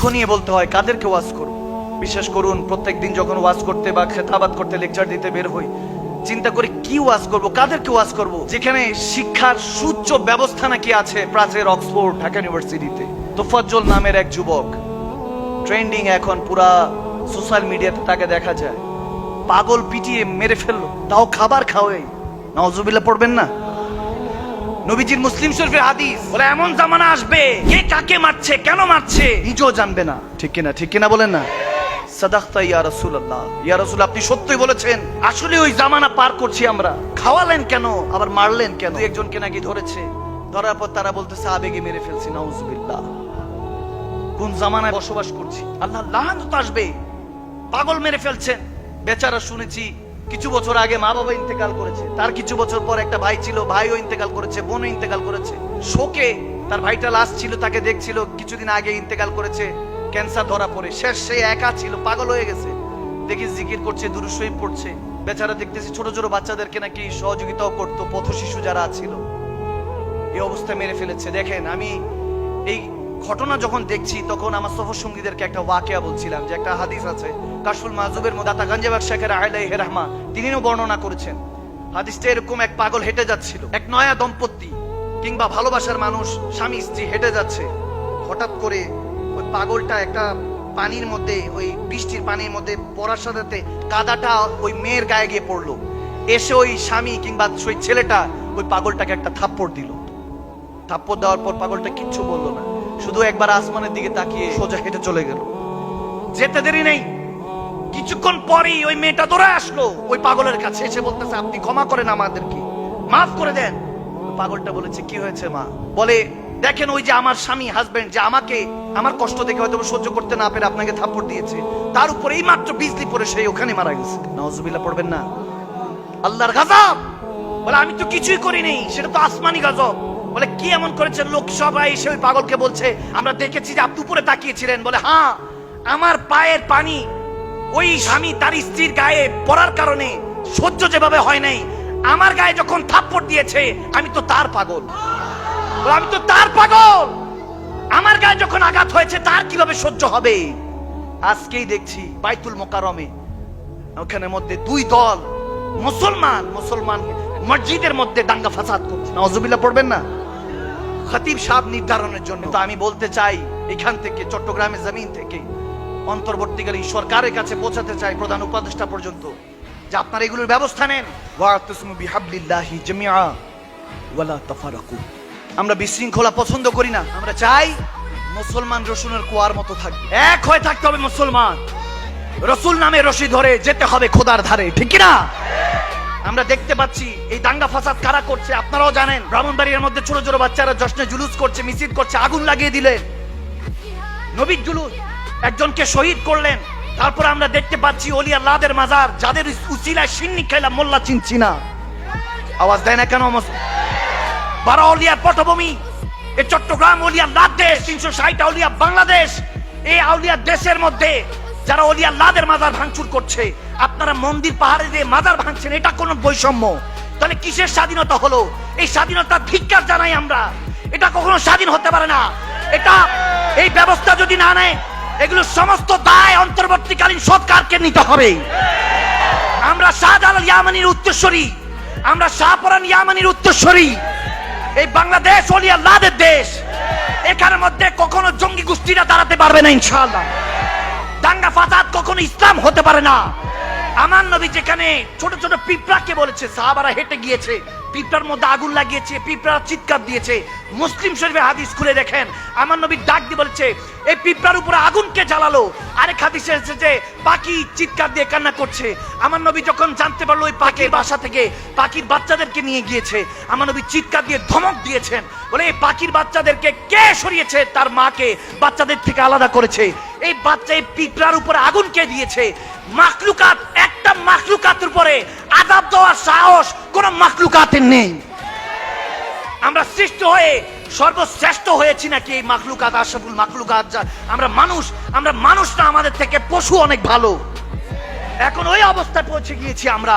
দুঃখ নিয়ে বলতে হয়, কাদেরকে ওয়াজ করব? বিশ্বাস করুন, প্রত্যেক দিন যখন ওয়াজ করতে বা খেতাবাত করতে, লেকচার দিতে বের হই, চিন্তা করে কি ওয়াজ করব, কাদেরকে ওয়াজ করব? যেখানে শিক্ষার সুউচ্চ ব্যবস্থা নাকি আছে প্রাচীর অক্সফোর্ড ঢাকা ইউনিভার্সিটিতে। তোফাজ্জল নামের এক যুবক, ট্রেন্ডিং এখন পুরা সোশ্যাল মিডিয়াতে, তাকে দেখা যায় পাগল পিটিয়ে মেরে ফেললো, তাও খাবার খাওয়াই। নাউজুবিল্লাহ পড়বেন না? নবীজির মুসলিম শরীফের হাদিস বলে এমন জামানা আসবে, কে কাকে মারছে, কেন মারছে নিজেও জানবে না। ঠিক কিনা? ঠিক কিনা বলেন না? সাদাকতা ইয়া রাসূলুল্লাহ, ইয়া রাসূল আপনি সত্যই বলেছেন, আসলে ওই জামানা পার করছি আমরা। খাওয়ালেন কেন, আবার মারলেন কেন? একজনকে নাকি ধরেছে, ধরার পর তারা বলতেছে আবেগে মেরে ফেলছি। নাউজুবিল্লাহ, কোন জামানায় বসবাস করছি? আল্লাহ লানত আসবে, পাগল মেরে ফেলছেন। বেচারা শুনেছি কিছু বছর আগে মা বাবা ইন্তেকাল করেছে, তার কিছু বছর পর একটা ভাই ছিল, ভাইও ইন্তেকাল করেছে, বোনও ইন্তেকাল করেছে। শোকে তার ভাইটা লাশ ছিল, তাকে দেখছিল, কিছুদিন আগে ইন্তেকাল করেছে, ক্যান্সার ধরা পড়ে। শেষ সে একা ছিল, পাগল হয়ে গেছে। দেখি জিকির করছে, দুরূদ শরীফ পড়ছে। বেচারা দেখতেছি ছোট ছোট বাচ্চাদেরকে নাকি সহযোগিতাও করতো, পথ শিশু যারা ছিল। এই অবস্থায় মেরে ফেলেছে। দেখেন, আমি এই ঘটনা যখন দেখছি তখন আমার সফর সঙ্গীদেরকে একটা ওয়াকিয়া বলছিলাম, যে একটা হাদিস আছে কাশফুল মাহজুবের মধ্যে, দাতা গাঞ্জাবাগ শেখের আলাইহি রাহমা তিনিও বর্ণনা করেছেন। হাদিসটা এরকম, এক পাগল হেঁটে যাচ্ছিল, এক নয়া দম্পতি কিংবা ভালোবাসার মানুষ স্বামী স্ত্রী হেঁটে যাচ্ছে। হঠাৎ করে ওই পাগলটা একটা পানির মধ্যে, ওই বৃষ্টির পানির মধ্যে পড়ার সাথে কাদাটা ওই মেয়ের গায়ে গিয়ে পড়লো। এসে ওই স্বামী কিংবা ওই ছেলেটা ওই পাগলটাকে একটা থাপ্পড় দিল। থাপ্পড় দেওয়ার পর পাগলটা কিচ্ছু বললো না, শুধু একবার আসমানের দিকে তাকিয়ে সোজা হেঁটে চলে গেল। যেতে দেরি নেই, কিছুক্ষণ পরেই ওই মেয়েটা দৌড়ে আসলো ওই পাগলের কাছে, এসে বলতেছে আপনি ক্ষমা করেন আমাদেরকে, মাফ করে দেন। পাগলটা বলেছে কি হয়েছে মা? বলে দেখেন, ওই যে আমার স্বামী হাজবেন্ড, যে আমাকে আমার কষ্ট দেখে হয়তো সহ্য করতে না পেরে আপনাকে থাপ্পড় দিয়েছে, তার উপরে এই মাত্র বিজলি পড়ে সেই ওখানে মারা গেছে। নাউজুবিল্লাহ পড়বেন না? আল্লাহর গজব। বলে আমি তো কিছুই করিনি, সেটা তো আসমানি গজব। বলে কি এমন করেছেন? লোক সবাই এসে ওই পাগলকে বলছে আমরা দেখেছি যে আপনি উপরে তাকিয়েছিলেন। বলে হ্যাঁ, আমার পায়ের পানি ওই স্বামী তার স্ত্রীর গায়ে পড়ার কারণে সহ্য যেভাবে হয় নাই, আমার গায়ে যখন থাপ্পড় দিয়েছে আমি তো তার পাগল। আমি তো তার পাগল, আমার গায়ে যখন আঘাত হয়েছে তার কিভাবে সহ্য হবে? আজকেই দেখছি বাইতুল মোকাররমে ওখানে মধ্যে দুই দল মুসলমান মসজিদের মধ্যে দাঙ্গা ফাসাদ করছে। নাউজুবিল্লাহ পড়বেন না? খতিব সাহেব নির্ধারণের জন্য। তো আমি বলতে চাই এখান থেকে, চট্টগ্রামের জমিন থেকে অন্তর্বর্তীকালীন সরকারের কাছে পৌঁছাতে চাই, প্রধান উপদেষ্টা পর্যন্ত, যে আপনারা এগুলোর ব্যবস্থা নেন। ওয়াতাসিমু বিহাবলিল্লাহি জামিআ ওয়ালা তাফারাকু। আমরা বিশৃঙ্খলা পছন্দ করি না, আমরা চাই মুসলমান রসুনের কুয়ার মতো থাকবে, এক হয়ে থাকতে হবে মুসলমান। রসুল নামে রশি ধরে যেতে হবে খোদার ধারে, ঠিক না? আমরা দেখতে পাচ্ছি এই দাঙ্গা ফাসাদ কারা করছে আপনারাও জানেন। ব্রাহ্মণবাড়িয়ার মধ্যে ছোট ছোট বাচ্চারা জশ্নে জুলুস করছে, মিছিল করছে, আগুন লাগিয়ে দিলেন, নবীর জুলুস, একজনকে শহীদ করলেন। তারপর আমরা দেখতে পাচ্ছি ওলি আল্লাহদের মাজার, যাদের উসিলায় সিন্নি খাইলাম মোল্লা চিনছি না, আওয়াজ দেয় না কেন? বারা আউলিয়ার পটভূমি, এই চট্টগ্রাম ওলি আল্লাহর দেশ, 360 আউলিয়া বাংলাদেশ। এই আউলিয়া দেশের মধ্যে যারা ওলি আল্লাহদের মাজার ভাঙচুর করছে, আপনারা মন্দির পাহাড়ে দিয়ে মাজার ভাঙছেন, এটা কোন বৈষম্য? তাহলে কিসের স্বাধীনতা হলো? এই স্বাধীনতার ধিক্কার জানাই আমরা। এটা কখনো স্বাধীন হতে পারে না। এটা এই ব্যবস্থা যদি না নেয়, এগুলো সমস্ত দায় অন্তর্বর্তীকালীন সরকারকে নিতে হবে। আমরা শাহজালাল ইয়ামানির উত্তরসূরি, আমরা শাহপরান ইয়ামানির উত্তরসূরি। এই বাংলাদেশ ওলি আল্লাহদের দেশ, এখানের মধ্যে কখনো জঙ্গি গোষ্ঠীরা দাঁড়াতে পারবে না ইনশাআল্লাহ। দাঙ্গা ফাসাদ কখনো ইসলাম হতে পারে না। আমার নবী যেখানে ছোট ছোট পিঁপড়াকে বলেছে, সাহাবারা হেঁটে গিয়েছে, পিঁপড়ার মধ্যে আগুন লাগিয়েছে, পিঁপড়া চিৎকার দিয়েছে। মুসলিম শরীফে হাদিস খুলে দেখেন, আমার নবী ডাক দিয়ে বলেছে এই পিঁপড়ার উপরে আগুনকে জ্বালালো। আরেক হাদিসে এসেছে যে পাখি চিৎকার দিয়ে কান্না করছে। আমার নবী যখন জানতে পারলো ওই পাখির বাসা থেকে পাখির বাচ্চাদেরকে নিয়ে গিয়েছে, আমার নবী চিৎকার দিয়ে ধমক দিয়েছেন, বলে এই পাখির বাচ্চাদেরকে কে সরিয়েছে? তার মাকে বাচ্চাদের থেকে আলাদা করেছে। এই বাচ্চা, এই পিঁপড়ার উপরে আগুন কে দিয়েছে? মাখলুকাত, একটা মাখলুকাতের উপরে আযাব দেওয়ার সাহস কোন মাখলুকাতের নেই। আমরা সৃষ্টি হয়ে সর্বশ্রেষ্ঠ হয়েছি নাকি এই মাখলুকাত, আশরাফুল মাখলুকাত? আমরা মানুষ না, আমাদের থেকে পশু অনেক ভালো। এখন ওই অবস্থায় পৌঁছে গিয়েছি আমরা।